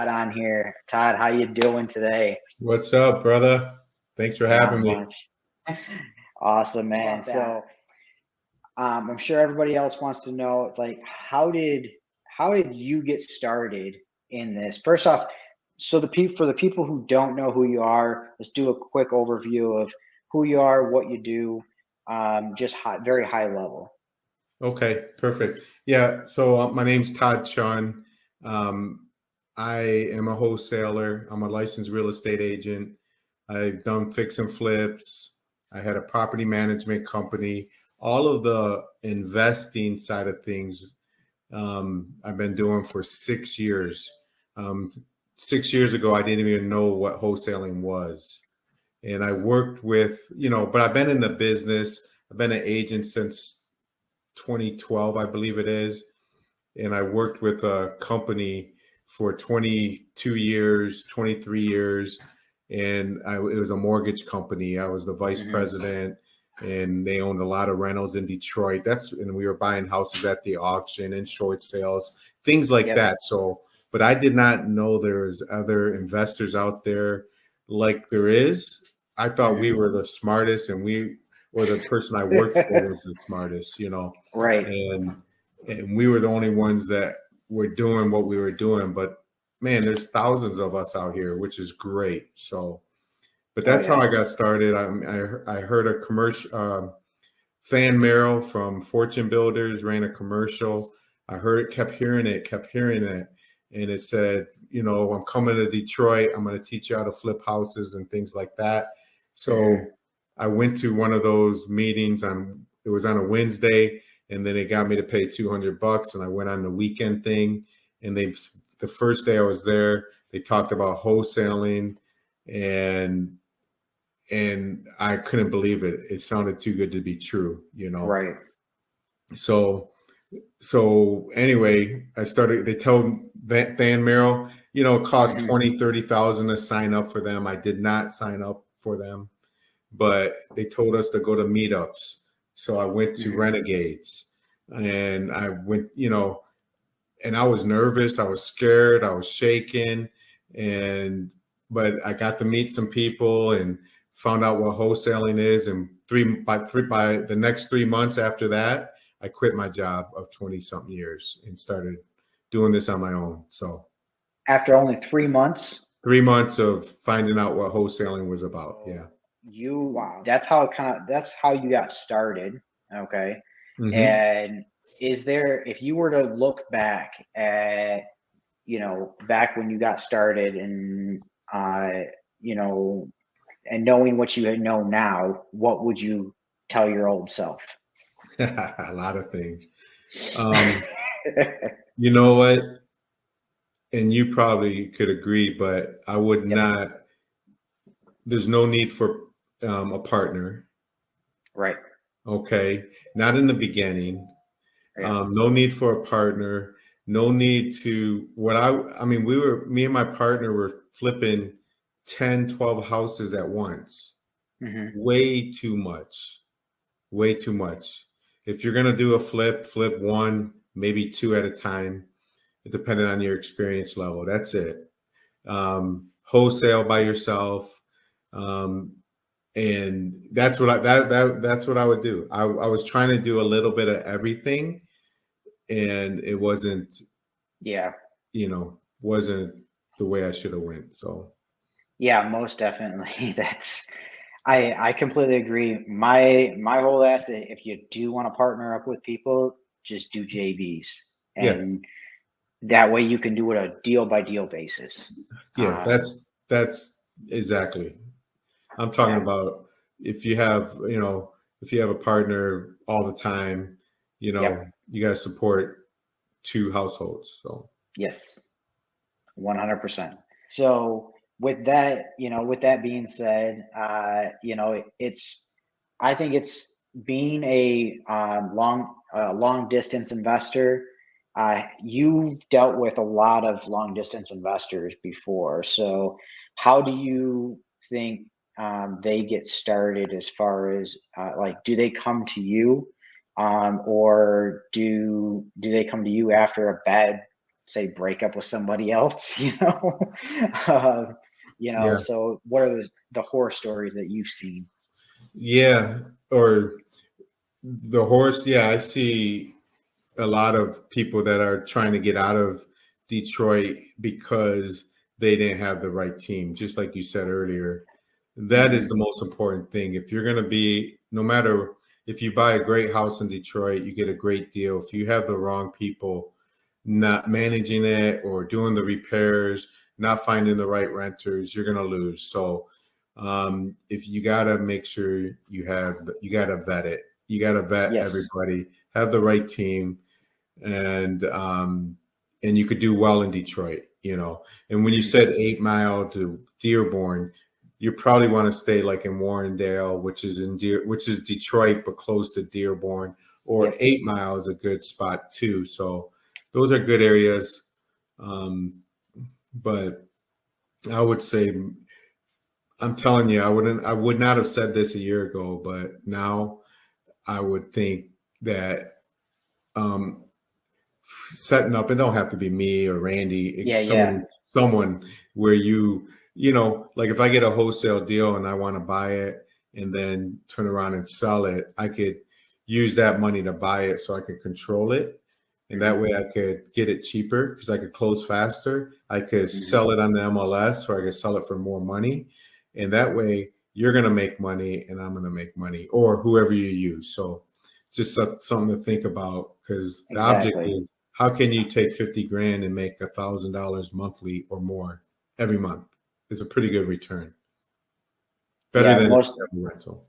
Todd on here. Todd, how you doing today? What's up, brother? Thanks for Not having me. much. Awesome, man. So, I'm sure everybody else wants to know, like, how did you get started in this? First off, so for the people who don't know who you are, let's do a quick overview of who you are, what you do, just very high level. Okay, perfect. Yeah, so my name's Todd Chunn. Um, I am a wholesaler. I'm a licensed real estate agent. I've done fix and flips. I had a property management company. All of the investing side of things, I've been doing for 6 years. Um, 6 years ago, I didn't even know what wholesaling was. And I worked with, but I've been in the business. I've been an agent since 2012, I believe it is. And I worked with a company for 22 years, 23 years. And it was a mortgage company. I was the vice president, and they owned a lot of rentals in Detroit. And we were buying houses at the auction and short sales, things like that. So, but I did not know there was other investors out there like there is. I thought we were the smartest, and or the person I worked for was the smartest, Right. and we were the only ones that were doing what we were doing. But man, there's thousands of us out here, which is great. So, but that's how I got started. I heard a commercial. Than Merrill from Fortune Builders ran a commercial. I kept hearing it, and it said, I'm coming to Detroit. I'm going to teach you how to flip houses and things like that. So I went to one of those meetings. It was on a Wednesday, and then they got me to pay $200, and I went on the weekend thing. And the first day I was there, they talked about wholesaling, and I couldn't believe it. It sounded too good to be true, Right. So anyway, they told Than Merrill, it cost 20,000-30,000 to sign up for them. I did not sign up for them, but they told us to go to meetups. So I went to Renegades, and I went, and I was nervous. I was scared. I was shaking, but I got to meet some people and found out what wholesaling is. And by the next 3 months after that, I quit my job of 20 something years and started doing this on my own. So after only 3 months, 3 months of finding out what wholesaling was about. Yeah. That's how you got started. Okay. And if you were to look back at, back when you got started and, and knowing what you know now, what would you tell your old self? A lot of things. You know what? And you probably could agree, but I would not. There's no need for a partner. Right. Okay. Not in the beginning. No need for a partner. No need to me and my partner were flipping 10, 12 houses at once. Way too much. Way too much. If you're going to do a flip one, maybe two at a time, depending on your experience level. That's it. Wholesale by yourself. And that's what that's what I would do. I was trying to do a little bit of everything, and it wasn't, wasn't the way I should have went. So yeah, most definitely. I completely agree. My whole ask, if you do want to partner up with people, just do JVs, and that way you can do it a deal by deal basis. Yeah, that's exactly. I'm talking about if you have a partner all the time, you got to support two households. So yes, 100%. So with that being said, I think it's being a long distance investor. You've dealt with a lot of long distance investors before. So how do you think they get started as far as do they come to you, or do they come to you after a bad say break up with somebody else, uh, Yeah. so what are the horror stories that you've seen? Yeah. Or the horse. Yeah. I see a lot of people that are trying to get out of Detroit because they didn't have the right team. Just like you said earlier, that is Hmm. the most important thing. If you're going to be, no matter if you buy a great house in Detroit, you get a great deal. If you have the wrong people not managing it or doing the repairs, not finding the right renters, you're going to lose. So, if you got to make sure you got to vet it. You got to vet Yes. everybody, have the right team, and you could do well in Detroit, you know. And when you Hmm. said 8 Mile to Dearborn, you probably want to stay like in Warrendale, which is Detroit but close to Dearborn, or Yep. 8 Mile is a good spot too. So those are good areas. Um, but I would say, I'm telling you, I would not have said this a year ago, but now I would think that um, setting up, it don't have to be me or Randy, Yeah. Yeah. someone where you know, like if I get a wholesale deal and I want to buy it and then turn around and sell it, I could use that money to buy it so I could control it. And that Hmm. way I could get it cheaper because I could close faster. I could Hmm. sell it on the MLS or I could sell it for more money. And that way you're going to make money and I'm going to make money, or whoever you use. So just something to think about, because the object Exactly. is, how can you take 50 grand and make $1,000 monthly or more every month? It's a pretty good return. Better Yeah. than a rental.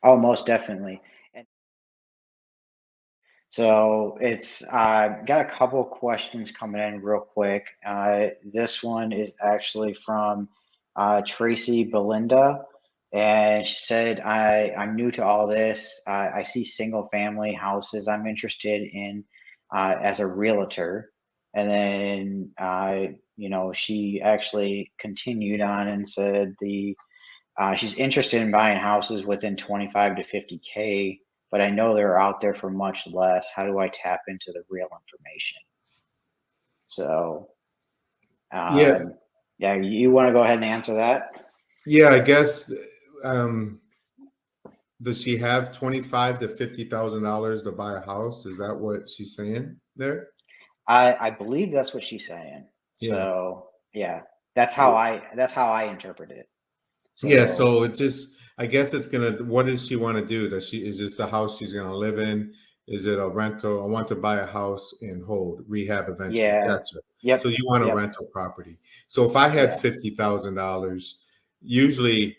Most definitely. And so it's got a couple questions coming in real quick. This one is actually from Tracy Belinda, and she said, I'm new to all this. I see single family houses I'm interested in as a realtor." And then, she actually continued on and said she's interested in buying houses within 25 to 50K, but I know they're out there for much less. How do I tap into the real information? So, Yeah, yeah, you want to go ahead and answer that? yeah. I guess. Um, does she have 25 to 50 thousand dollars to buy a house? Is that what she's saying there? I believe that's what she's saying. Yeah. So, yeah, that's how I interpret it. Yeah, So, so it just, I guess it's gonna, what does she want to do? Is this a house she's gonna live in? Is it a rental? I want to buy a house and hold, rehab eventually. yeah, Gotcha. So yep, you want a yep, rental property. So if I had yeah, $50,000, usually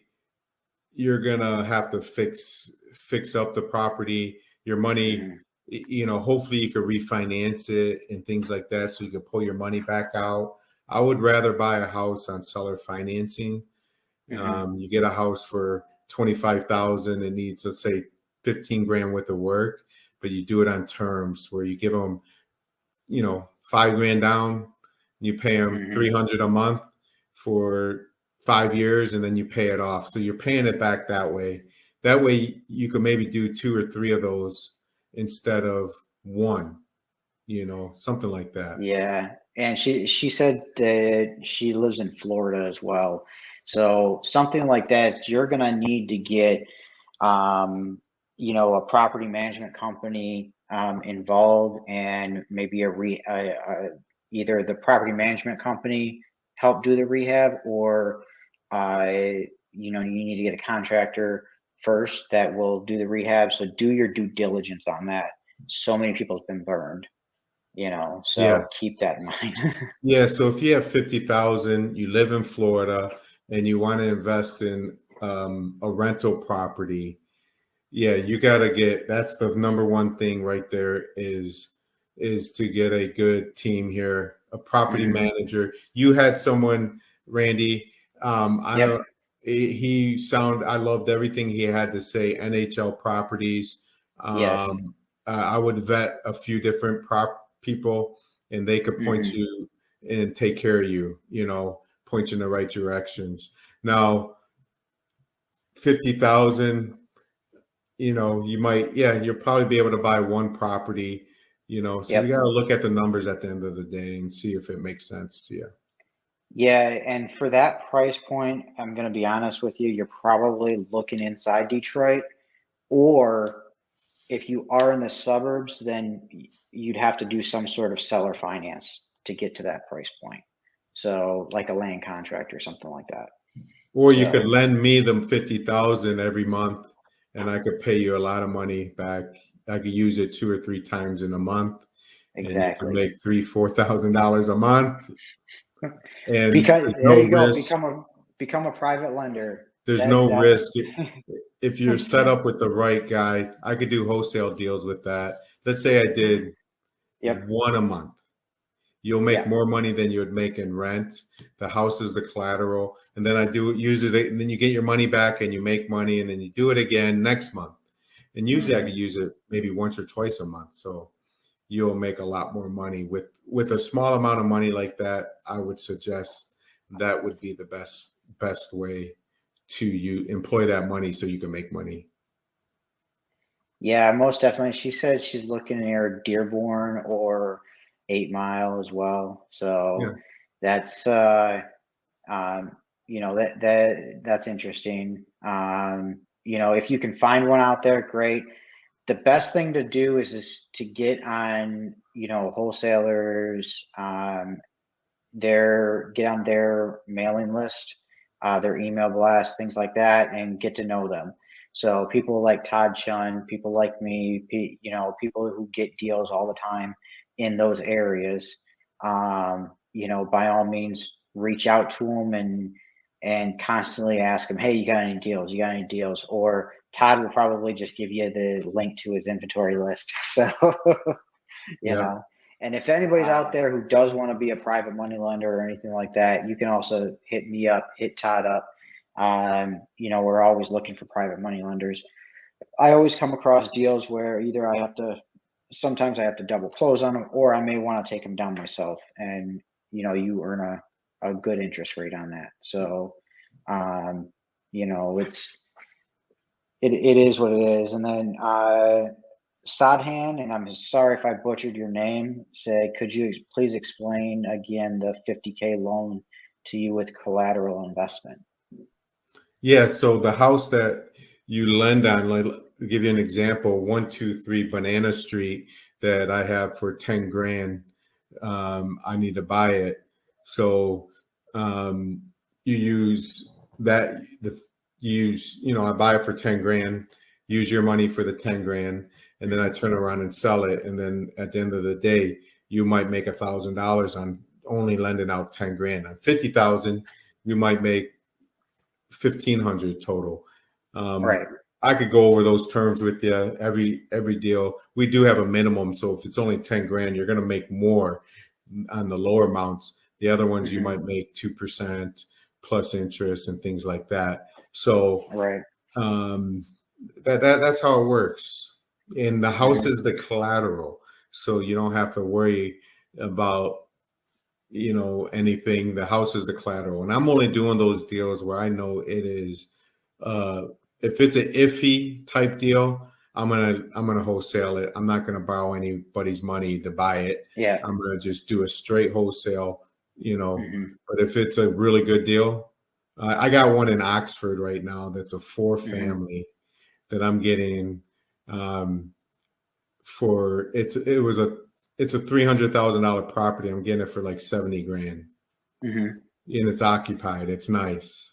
you're gonna have to fix up the property. Your money, hmm, you know, hopefully you could refinance it and things like that, so you can pull your money back out. I would rather buy a house on seller financing. hmm, You get a house for 25,000. It needs, let's say, 15 grand worth of work, but you do it on terms where you give them, you know, 5 grand down. You pay them hmm, 300 a month for 5 years, and then you pay it off. So you're paying it back that way. That way you can maybe do two or three of those instead of one. You know, something like that. yeah. And she said that she lives in Florida as well. So something like that, you're gonna need to get um, a property management company involved, and maybe either the property management company help do the rehab, or uh, you need to get a contractor first that will do the rehab. So do your due diligence on that. So many people have been burned, Yeah. so keep that in mind. Yeah, so if you have 50,000, you live in Florida and you want to invest in a rental property, yeah, you got to get, that's the number one thing right there, is to get a good team here, a property Hmm. manager. You had someone, Randy, I Yep. don't, I loved everything he had to say, NHL properties. Yes. I would vet a few different people and they could point Hmm. you and take care of you, you know, point you in the right directions. Now, 50,000, you know, you might, yeah, you'll probably be able to buy one property. So you Yep. got to look at the numbers at the end of the day and see if it makes sense to you. Yeah, and for that price point, I'm going to be honest with you, you're probably looking inside Detroit, or if you are in the suburbs, then you'd have to do some sort of seller finance to get to that price point. So like a land contract or something like that. Or you could So lend me them 50,000 every month, and I could pay you a lot of money back. I could use it 2 or 3 times in a month, and you can exactly. make $3,000-4,000 a month, and Because there's there no you go, risk. become a private lender. There's That no that risk. If you're set up with the right guy, I could do wholesale deals with that. Let's say I did Yep. one a month. You'll make Yeah. more money than you would make in rent. The house is the collateral, and then I do use it, and then you get your money back, and you make money, and then you do it again next month. And usually, I Hmm. could use it maybe once or twice a month. So you'll make a lot more money with a small amount of money like that. I would suggest that would be the best way to you employ that money so you can make money. Yeah, most definitely. She said she's looking near Dearborn or 8 Mile as well. So Yeah. that's um, that's interesting. If you can find one out there, great. The best thing to do is to get on, wholesalers, get on their mailing list, their email blast, things like that, and get to know them. So people like Todd Chunn, people like me, people who get deals all the time in those areas. By all means, reach out to them and constantly ask them, "Hey, you got any deals? You got any deals?" Or Todd will probably just give you the link to his inventory list. So you Yeah. know. And if anybody's out there who does want to be a private money lender or anything like that, you can also hit me up, hit Todd up. We're always looking for private money lenders. I always come across deals where either sometimes I have to double close on them, or I may want to take them down myself. And, you earn a good interest rate on that. So, um, it is what it is. And then, Sadhan, and I'm sorry if I butchered your name, said, could you please explain again the 50K loan to you with collateral investment? Yeah, so the house that you lend on, like, to give you an example, 123 Banana Street that I have for 10 grand. I need to buy it. So um, you use that, I buy it for 10 grand, use your money for the 10 grand, and then I turn around and sell it. And then at the end of the day, you might make $1,000 on only lending out 10 grand. On 50,000, you might make 1,500 total. Right. I could go over those terms with you. Every deal, we do have a minimum. So if it's only 10 grand, you're going to make more on the lower amounts. The other ones you Hmm. might make 2% plus interest and things like that. So Right. um, that's how it works. And the house Hmm. is the collateral, so you don't have to worry about anything. The house is the collateral, and I'm only doing those deals where I know it is. uh if it's an iffy type deal, I'm gonna wholesale it. I'm not gonna borrow anybody's money to buy it. Yeah. I'm gonna just do a straight wholesale. Hmm. But if it's a really good deal, I got one in Oxford right now that's a four Hmm. family that I'm getting. um for it's a $300,000 property. I'm getting it for like 70 grand, Hmm. and it's occupied. It's nice.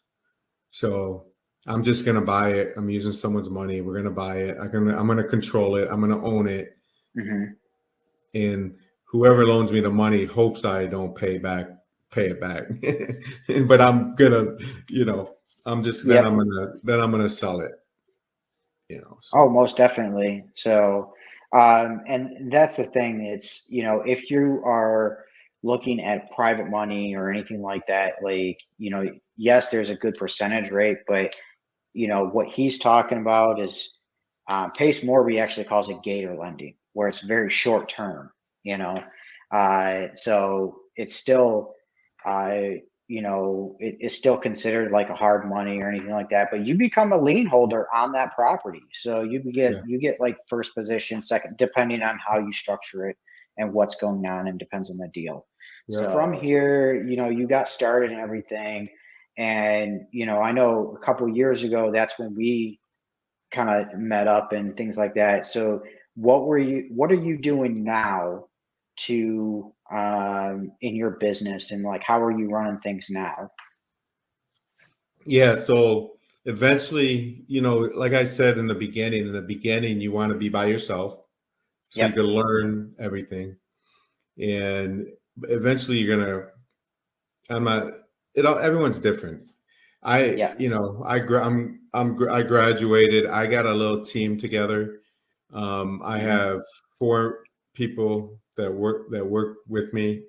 So I'm just gonna buy it. I'm using someone's money. We're gonna buy it. I'm gonna control it. I'm gonna own it. Hmm. And whoever loans me the money hopes I don't pay it back. But I'm gonna, you know, I'm just Yep. then I'm gonna sell it. Oh, So most definitely. So, and that's the thing. It's, if you are looking at private money or anything like that, like, yes, there's a good percentage rate, but what he's talking about is Pace Morby actually calls it gator lending, where it's very short term. So it's still, uh, it's still considered like a hard money or anything like that, but you become a lien holder on that property. So you get like first position, second, depending on how you structure it and what's going on, and depends on the deal. So from here, you got started and everything. And, I know a couple of years ago, that's when we kind of met up and things like that. So what are you doing now to in your business, and like how are you running things now? Yeah. So eventually, like I said in the beginning, you want to be by yourself so you Yep. can learn everything. And eventually you're gonna, I'm not, everyone's different. Yeah. I graduated. I got a little team together. I Hmm. have 4 people that work with me,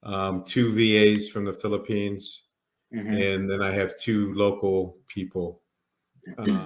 2 VAs from the Philippines, Hmm. and then I have 2 local people. Uh,